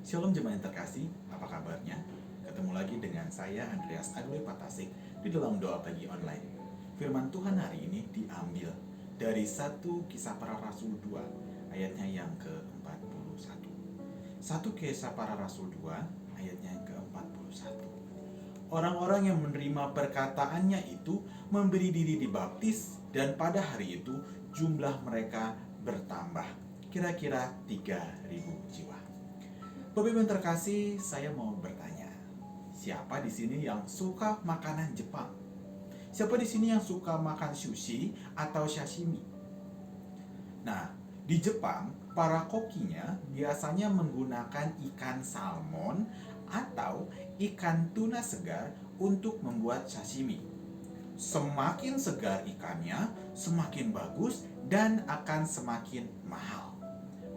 Shalom jemaat yang terkasih, apa kabarnya? Ketemu lagi dengan saya Andreas Agli Patasik di dalam doa pagi online. Firman Tuhan hari ini diambil dari 1 Kisah Para Rasul 2 ayatnya yang ke-41. 1 Kisah Para Rasul 2 ayatnya yang ke-41. Orang-orang yang menerima perkataannya itu memberi diri dibaptis, dan pada hari itu jumlah mereka bertambah, kira-kira 3.000 jiwa. Bapak Ibu yang terkasih, saya mau bertanya, siapa di sini yang suka makanan Jepang? Siapa di sini yang suka makan sushi atau sashimi? Nah, di Jepang, para kokinya biasanya menggunakan ikan salmon atau ikan tuna segar untuk membuat sashimi. Semakin segar ikannya, semakin bagus dan akan semakin mahal.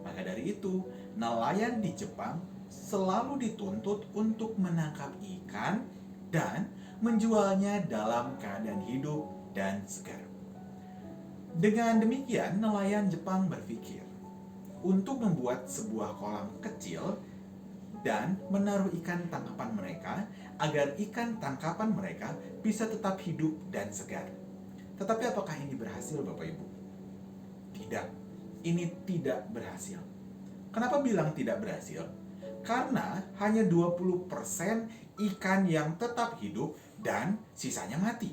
Maka dari itu, nelayan di Jepang selalu dituntut untuk menangkap ikan dan menjualnya dalam keadaan hidup dan segar. Dengan demikian, nelayan Jepang berpikir untuk membuat sebuah kolam kecil dan menaruh ikan tangkapan mereka agar ikan tangkapan mereka bisa tetap hidup dan segar. Tetapi apakah ini berhasil, Bapak Ibu? Tidak. Ini tidak berhasil. Kenapa bilang tidak berhasil? Karena hanya 20% ikan yang tetap hidup dan sisanya mati.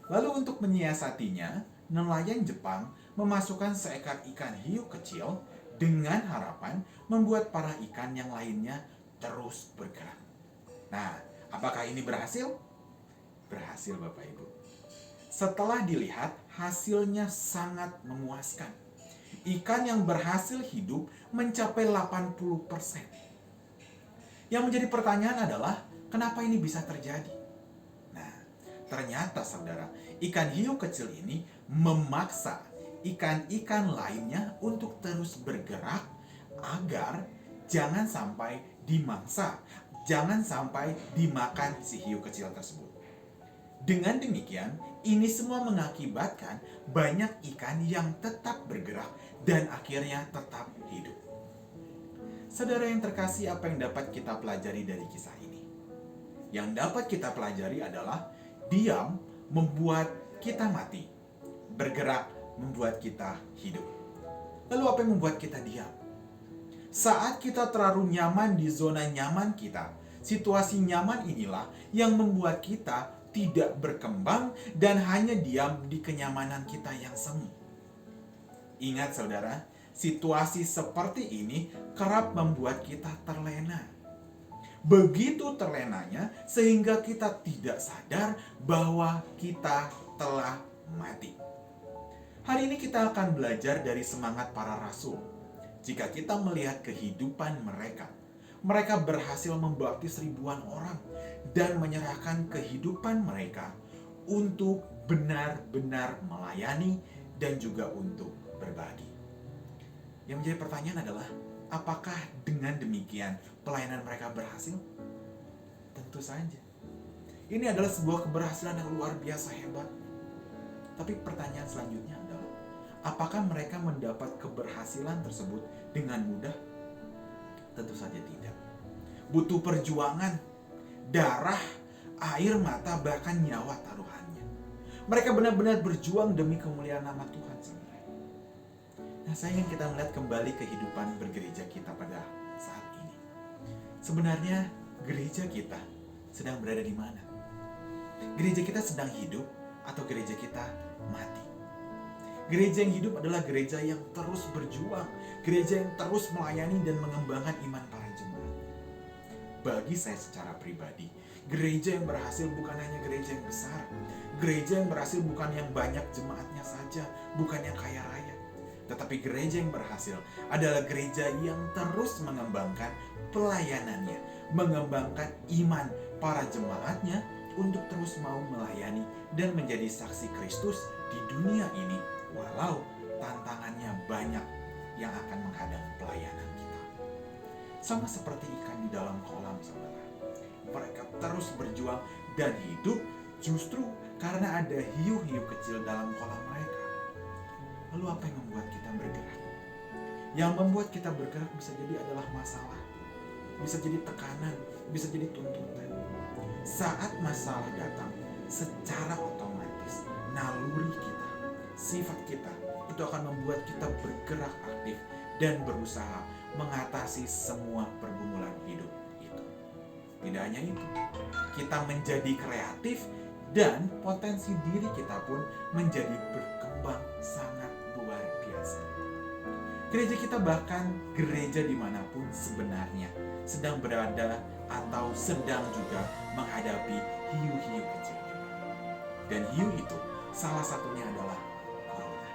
Lalu untuk menyiasatinya, nelayan Jepang memasukkan seekor ikan hiu kecil dengan harapan membuat para ikan yang lainnya terus bergerak. Nah, apakah ini berhasil? Berhasil, Bapak Ibu. Setelah dilihat, hasilnya sangat memuaskan. Ikan yang berhasil hidup mencapai 80%. Yang menjadi pertanyaan adalah, kenapa ini bisa terjadi? Nah, ternyata saudara, ikan hiu kecil ini memaksa ikan-ikan lainnya untuk terus bergerak agar jangan sampai dimangsa, jangan sampai dimakan si hiu kecil tersebut. Dengan demikian, ini semua mengakibatkan banyak ikan yang tetap bergerak dan akhirnya tetap hidup. Saudara yang terkasih, apa yang dapat kita pelajari dari kisah ini? Yang dapat kita pelajari adalah diam membuat kita mati, bergerak membuat kita hidup. Lalu apa yang membuat kita diam? Saat kita terlalu nyaman di zona nyaman kita, situasi nyaman inilah yang membuat kita tidak berkembang dan hanya diam di kenyamanan kita yang semu. Ingat saudara, situasi seperti ini kerap membuat kita terlena. Begitu terlenanya sehingga kita tidak sadar bahwa kita telah mati. Hari ini kita akan belajar dari semangat para rasul. Jika kita melihat kehidupan mereka, mereka berhasil membaptis ribuan orang dan menyerahkan kehidupan mereka untuk benar-benar melayani dan juga untuk berbagi. Yang menjadi pertanyaan adalah, apakah dengan demikian pelayanan mereka berhasil? Tentu saja. Ini adalah sebuah keberhasilan yang luar biasa hebat. Tapi pertanyaan selanjutnya adalah, apakah mereka mendapat keberhasilan tersebut dengan mudah? Tentu saja tidak. Butuh perjuangan, darah, air mata, bahkan nyawa taruhannya. Mereka benar-benar berjuang demi kemuliaan nama Tuhan, saudara. Nah, saya ingin kita melihat kembali kehidupan bergereja kita pada saat ini. Sebenarnya gereja kita sedang berada di mana? Gereja kita sedang hidup atau gereja kita mati? Gereja yang hidup adalah gereja yang terus berjuang, gereja yang terus melayani dan mengembangkan iman para jemaat. Bagi saya secara pribadi, gereja yang berhasil bukan hanya gereja yang besar, gereja yang berhasil bukan yang banyak jemaatnya saja, bukan yang kaya raya, tetapi gereja yang berhasil adalah gereja yang terus mengembangkan pelayanannya, mengembangkan iman para jemaatnya untuk terus mau melayani dan menjadi saksi Kristus di dunia ini, walau tantangannya banyak yang akan menghadang pelayanan kita. Sama seperti ikan di dalam kolam, saudara. Mereka terus berjuang dan hidup justru karena ada hiu-hiu kecil dalam kolam mereka. Lalu apa yang membuat kita bergerak? Yang membuat kita bergerak bisa jadi adalah masalah. bisa jadi tekanan, bisa jadi tuntutan. Saat masalah datang, secara otomatis naluri kita, sifat kita itu akan membuat kita bergerak aktif dan berusaha mengatasi semua pergumulan hidup itu. Tidak hanya itu, kita menjadi kreatif dan potensi diri kita pun menjadi berkembang sangat luar biasa. Gereja kita, bahkan gereja dimanapun sebenarnya, sedang berada atau sedang juga menghadapi hiu-hiu kecil juga. Dan hiu itu salah satunya adalah corona.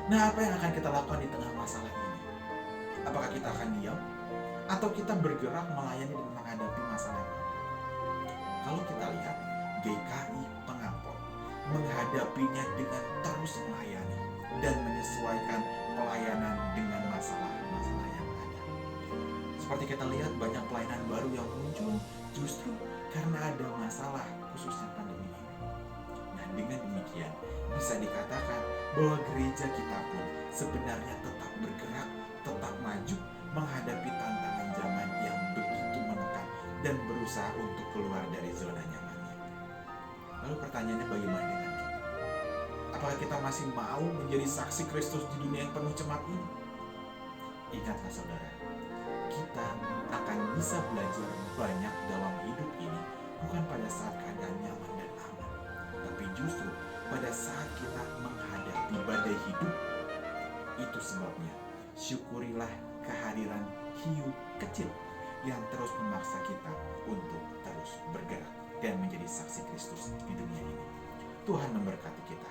Nah, apa yang akan kita lakukan di tengah masalah ini? Apakah kita akan diam? Atau kita bergerak melayani dan menghadapi masalah ini? Kalau kita lihat, GKI Pengampor menghadapinya dengan terus melayani dan menyesuaikan pelayanan dengan masalah-masalah yang ada. Seperti kita lihat, banyak pelayanan baru yang muncul justru karena ada masalah, khususnya pandemi ini. Nah, dengan demikian bisa dikatakan bahwa gereja kita pun sebenarnya tetap bergerak, tetap maju menghadapi tantangan zaman yang begitu menekan dan berusaha untuk keluar dari zona nyamannya. Lalu pertanyaannya, bagaimana dengan kita? Apakah kita masih mau menjadi saksi Kristus di dunia yang penuh cemat ini? Ingatlah saudara, kita akan bisa belajar banyak dalam hidup ini bukan pada saat keadaan nyaman dan aman, tapi justru pada saat kita menghadapi badai hidup. Itu sebabnya syukurilah kehadiran hiu kecil yang terus memaksa kita untuk terus bergerak dan menjadi saksi Kristus di dunia ini. Tuhan memberkati kita.